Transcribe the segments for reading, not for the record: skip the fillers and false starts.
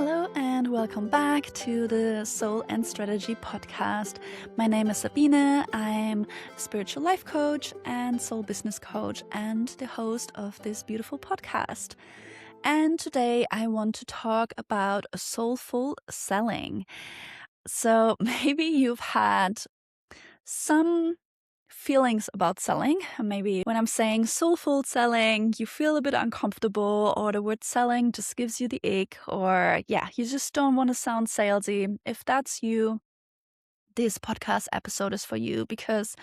Hello and welcome back to the Soul and Strategy podcast. My name is Sabine. I'm a spiritual life coach and soul business coach and the host of this beautiful podcast. And today I want to talk about soulful selling. So maybe you've had some feelings about selling. Maybe when I'm saying soulful selling, you feel a bit uncomfortable, or the word selling just gives you the ick, or you just don't want to sound salesy. If that's you, this podcast episode is for you, because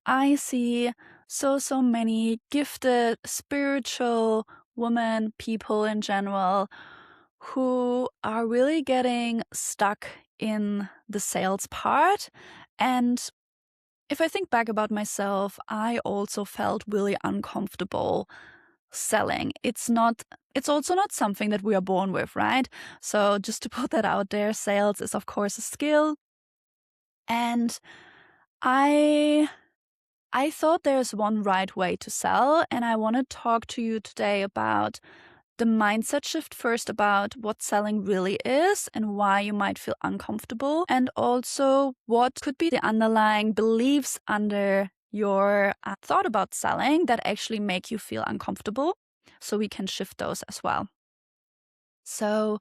I see so many gifted spiritual women, people in general, who are really getting stuck in the sales part. And if I think back about myself, I also felt really uncomfortable selling. It's also not something that we are born with, right? So just to put that out there, sales is of course a skill. And I thought there's one right way to sell, and I want to talk to you today about the mindset shift first, about what selling really is and why you might feel uncomfortable, and also what could be the underlying beliefs under your thought about selling that actually make you feel uncomfortable, so we can shift those as well. So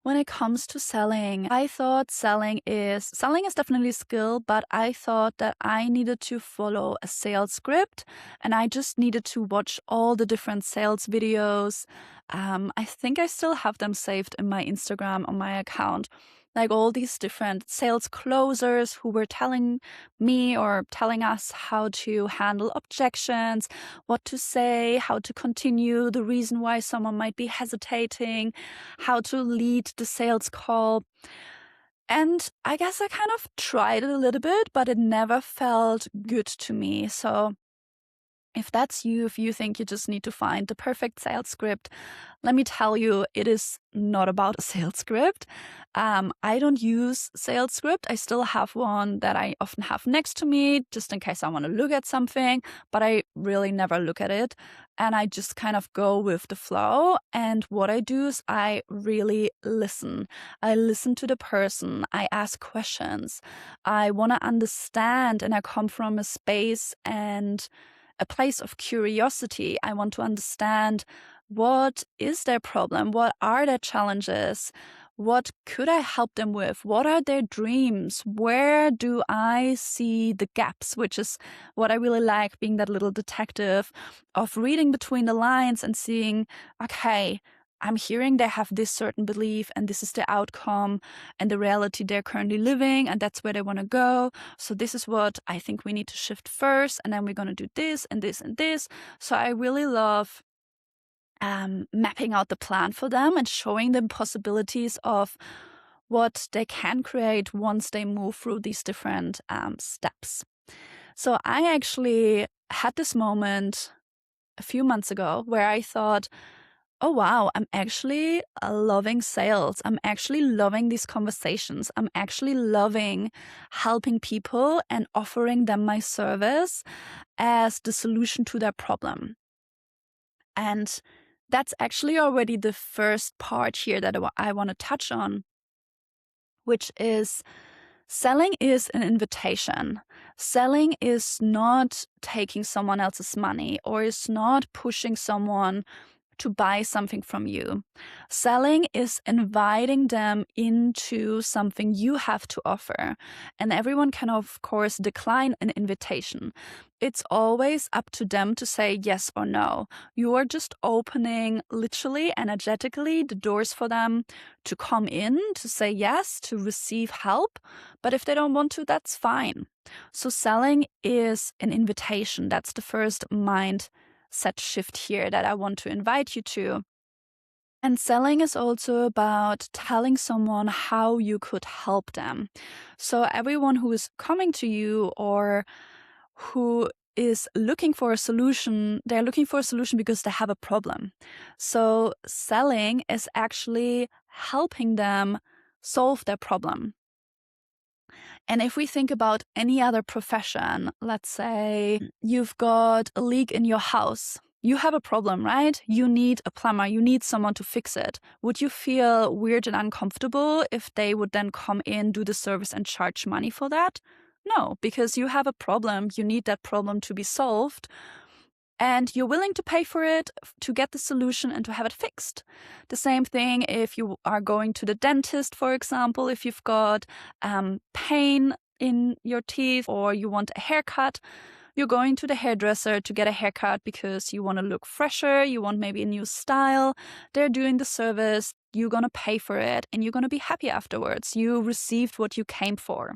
when it comes to selling, I thought selling is definitely a skill, but I thought that I needed to follow a sales script and I just needed to watch all the different sales videos. I think I still have them saved in my Instagram on my account. Like all these different sales closers who were telling me or telling us how to handle objections, what to say, how to continue, the reason why someone might be hesitating, how to lead the sales call. And I guess I kind of tried it a little bit, but it never felt good to me. So if that's you, if you think you just need to find the perfect sales script, let me tell you, it is not about a sales script. I don't use sales script. I still have one that I often have next to me just in case I want to look at something, but I really never look at it. And I just kind of go with the flow. And what I do is I really listen. I listen to the person. I ask questions. I want to understand, and I come from a space and a place of curiosity. I want to understand, what is their problem? What are their challenges? What could I help them with? What are their dreams? Where do I see the gaps? Which is what I really like, being that little detective of reading between the lines and seeing, okay, I'm hearing they have this certain belief and this is the outcome and the reality they're currently living, and that's where they want to go. So this is what I think we need to shift first, and then we're going to do this and this and this. So I really love mapping out the plan for them and showing them possibilities of what they can create once they move through these different steps. So I actually had this moment a few months ago where I thought, oh wow, I'm actually loving sales. I'm actually loving these conversations. I'm actually loving helping people and offering them my service as the solution to their problem. And that's actually already the first part here that I want to touch on, which is selling is an invitation. Selling is not taking someone else's money or is not pushing someone to buy something from you. Selling is inviting them into something you have to offer. And everyone can, of course, decline an invitation. It's always up to them to say yes or no. You are just opening, literally, energetically, the doors for them to come in, to say yes, to receive help. But if they don't want to, that's fine. So selling is an invitation. That's the first mindset shift here that I want to invite you to. And selling is also about telling someone how you could help them. So everyone who is coming to you or who is looking for a solution, they're looking for a solution because they have a problem. So selling is actually helping them solve their problem. And if we think about any other profession, let's say you've got a leak in your house You have a problem, right? You need a plumber, you need someone to fix it. Would you feel weird and uncomfortable if they would then come in, do the service, and charge money for that? No, because you have a problem, you need that problem to be solved, and you're willing to pay for it to get the solution and to have it fixed. The same thing if you are going to the dentist, for example, if you've got pain in your teeth or you want a haircut. You're going to the hairdresser to get a haircut because you want to look fresher, you want maybe a new style. They're doing the service, you're going to pay for it, and you're going to be happy afterwards. You received what you came for.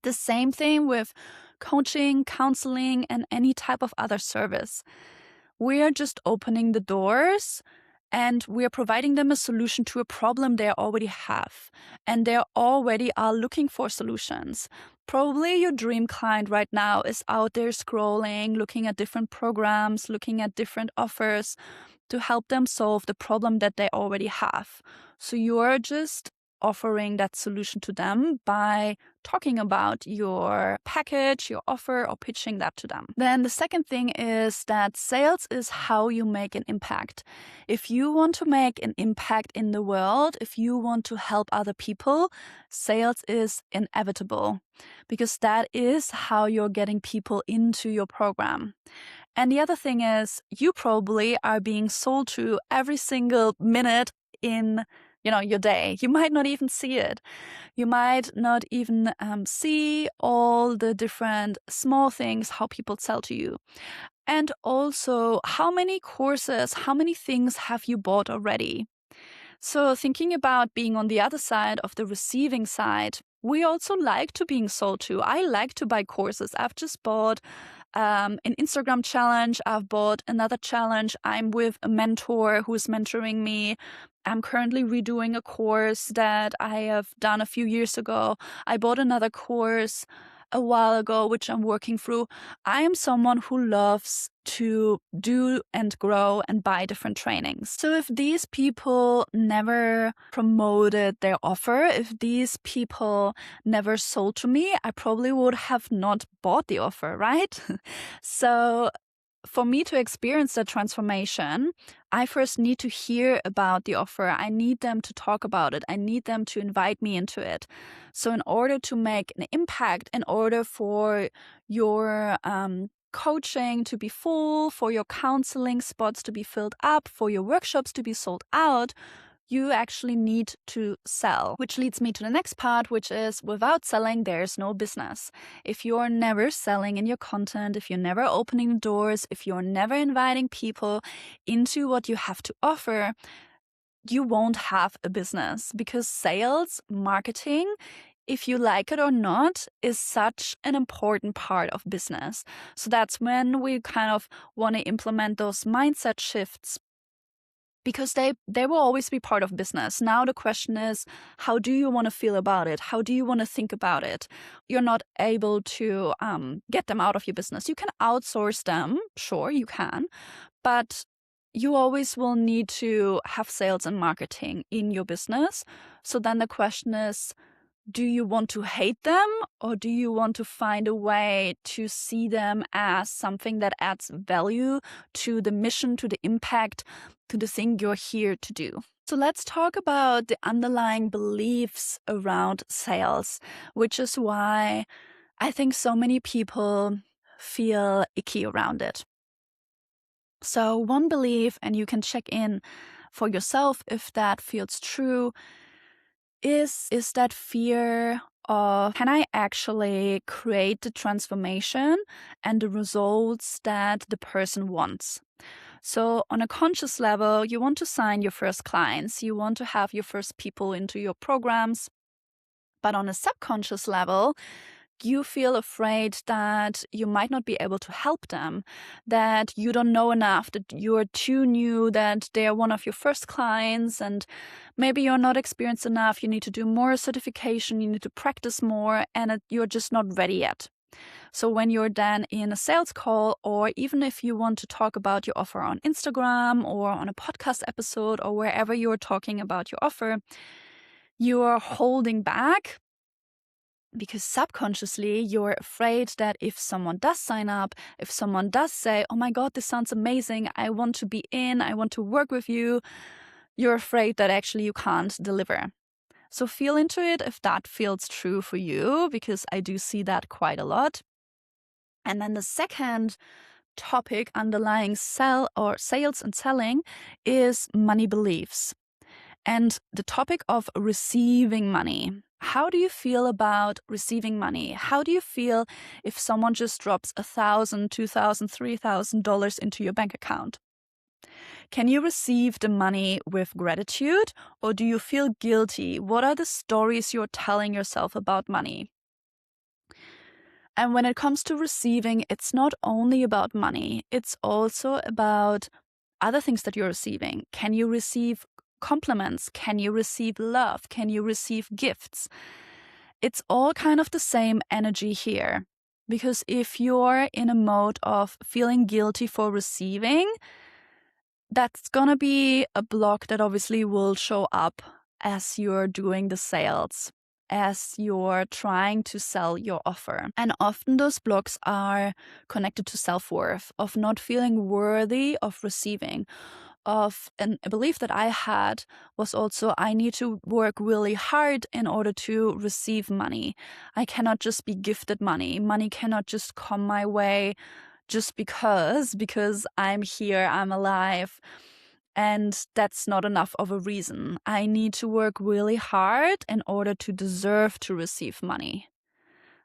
The same thing with coaching, counseling, and any type of other service. We're just opening the doors and we're providing them a solution to a problem they already have. And they already are looking for solutions. Probably your dream client right now is out there scrolling, looking at different programs, looking at different offers to help them solve the problem that they already have. So you're just offering that solution to them by talking about your package, your offer, or pitching that to them. Then the second thing is that sales is how you make an impact. If you want to make an impact in the world, if you want to help other people, sales is inevitable because that is how you're getting people into your program. And the other thing is you probably are being sold to every single minute in your day. You might not even see it. You might not even see all the different small things, how people sell to you. And also, how many courses, how many things have you bought already? So thinking about being on the other side of the receiving side, we also like to being sold to. I like to buy courses. I've just bought an Instagram challenge. I've bought another challenge. I'm with a mentor who's mentoring me. I'm currently redoing a course that I have done a few years ago. I bought another course a while ago, which I'm working through. I am someone who loves to do and grow and buy different trainings. So if these people never promoted their offer, if these people never sold to me, I probably would have not bought the offer, right? So for me to experience that transformation, I first need to hear about the offer. I need them to talk about it. I need them to invite me into it. So in order to make an impact, in order for your coaching to be full, for your counseling spots to be filled up, for your workshops to be sold out, you actually need to sell. Which leads me to the next part, which is without selling, there's no business. If you're never selling in your content, if you're never opening doors, if you're never inviting people into what you have to offer, you won't have a business because sales, marketing, if you like it or not, is such an important part of business. So that's when we kind of want to implement those mindset shifts because they will always be part of business. Now the question is, how do you want to feel about it? How do you want to think about it? You're not able to get them out of your business. You can outsource them, sure, you can, but you always will need to have sales and marketing in your business. So then the question is, do you want to hate them or do you want to find a way to see them as something that adds value to the mission, to the impact, to the thing you're here to do? So let's talk about the underlying beliefs around sales, which is why I think so many people feel icky around it. So one belief, and you can check in for yourself if that feels true, is that fear of, can I actually create the transformation and the results that the person wants? So on a conscious level, you want to sign your first clients, you want to have your first people into your programs. But on a subconscious level, you feel afraid that you might not be able to help them, that you don't know enough, that you're too new, that they're one of your first clients, and maybe you're not experienced enough. You need to do more certification, you need to practice more, and you're just not ready yet. So when you're then in a sales call, or even if you want to talk about your offer on Instagram or on a podcast episode or wherever you're talking about your offer, you are holding back Because subconsciously, you're afraid that if someone does sign up, if someone does say, oh my God, this sounds amazing, I want to be in, I want to work with you, you're afraid that actually you can't deliver. So feel into it if that feels true for you, because I do see that quite a lot. And then the second topic underlying sales and selling is money beliefs. And the topic of receiving money. How do you feel about receiving money? How do you feel if someone just drops $1,000, $2,000, $3,000 into your bank account? Can you receive the money with gratitude, or do you feel guilty? What are the stories you're telling yourself about money? And when it comes to receiving, it's not only about money, it's also about other things that you're receiving. Can you receive compliments? Can you receive love? Can you receive gifts? It's all kind of the same energy here. Because if you're in a mode of feeling guilty for receiving, that's gonna be a block that obviously will show up as you're doing the sales, as you're trying to sell your offer. And often those blocks are connected to self-worth, of not feeling worthy of receiving. A belief that I had was also, I need to work really hard in order to receive money. I cannot just be gifted money. Money cannot just come my way just because I'm here, I'm alive. And that's not enough of a reason. I need to work really hard in order to deserve to receive money.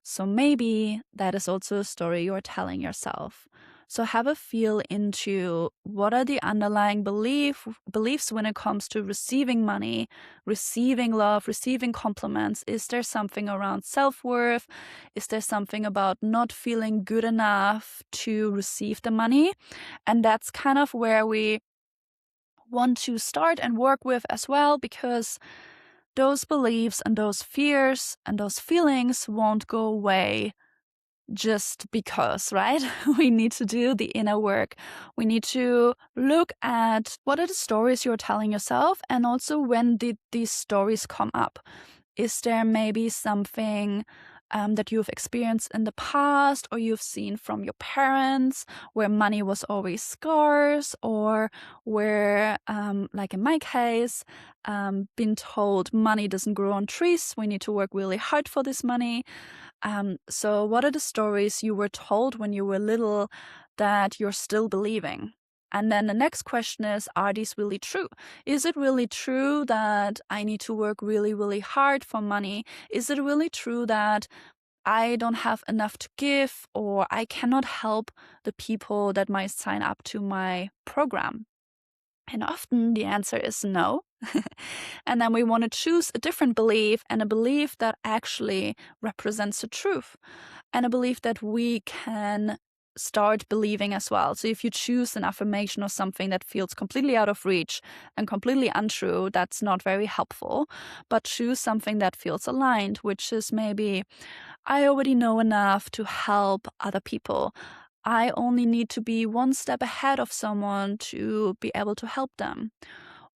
So maybe that is also a story you're telling yourself. So have a feel into what are the underlying beliefs when it comes to receiving money, receiving love, receiving compliments. Is there something around self-worth? Is there something about not feeling good enough to receive the money? And that's kind of where we want to start and work with as well, because those beliefs and those fears and those feelings won't go away just because, right? We need to do the inner work. We need to look at what are the stories you're telling yourself, and also when did these stories come up? Is there maybe something that you've experienced in the past, or you've seen from your parents, where money was always scarce, or where, like in my case, been told money doesn't grow on trees, we need to work really hard for this money. So what are the stories you were told when you were little that you're still believing? And then the next question is, are these really true? Is it really true that I need to work really, really hard for money? Is it really true that I don't have enough to give, or I cannot help the people that might sign up to my program? And often the answer is no. And then we want to choose a different belief, and a belief that actually represents the truth, and a belief that we can start believing as well. So if you choose an affirmation or something that feels completely out of reach and completely untrue, that's not very helpful. But choose something that feels aligned, which is maybe, I already know enough to help other people. I only need to be one step ahead of someone to be able to help them.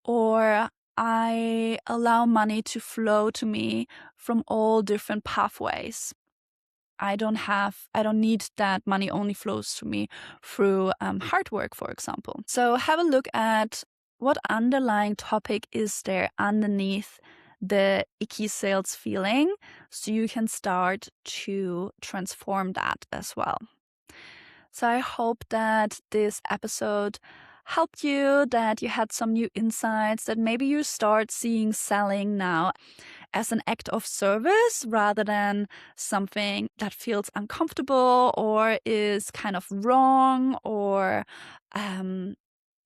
Or I allow money to flow to me from all different pathways. I don't need that money only flows to me through hard work, for example. So have a look at what underlying topic is there underneath the icky sales feeling, so you can start to transform that as well. So I hope that this episode helped you, that you had some new insights, that maybe you start seeing selling now as an act of service rather than something that feels uncomfortable or is kind of wrong or,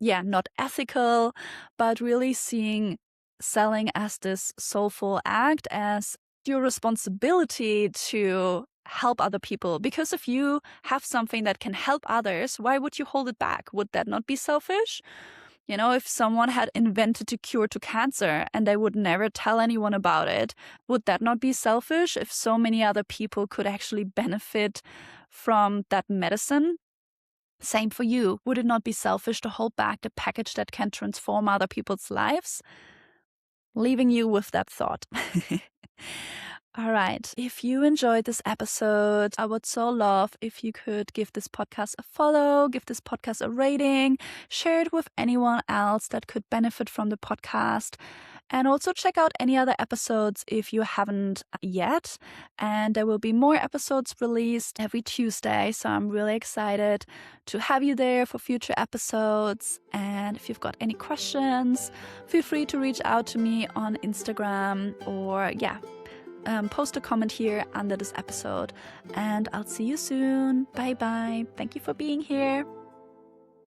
not ethical, but really seeing selling as this soulful act, as your responsibility to help other people. Because if you have something that can help others, why would you hold it back? Would that not be selfish? You know, if someone had invented a cure to cancer and they would never tell anyone about it, would that not be selfish if so many other people could actually benefit from that medicine? Same for you. Would it not be selfish to hold back the package that can transform other people's lives? Leaving you with that thought. All right. If you enjoyed this episode, I would so love if you could give this podcast a follow, give this podcast a rating, share it with anyone else that could benefit from the podcast. And also check out any other episodes if you haven't yet. And there will be more episodes released every Tuesday. So I'm really excited to have you there for future episodes. And if you've got any questions, feel free to reach out to me on Instagram or post a comment here under this episode. And I'll see you soon. Bye bye. Thank you for being here.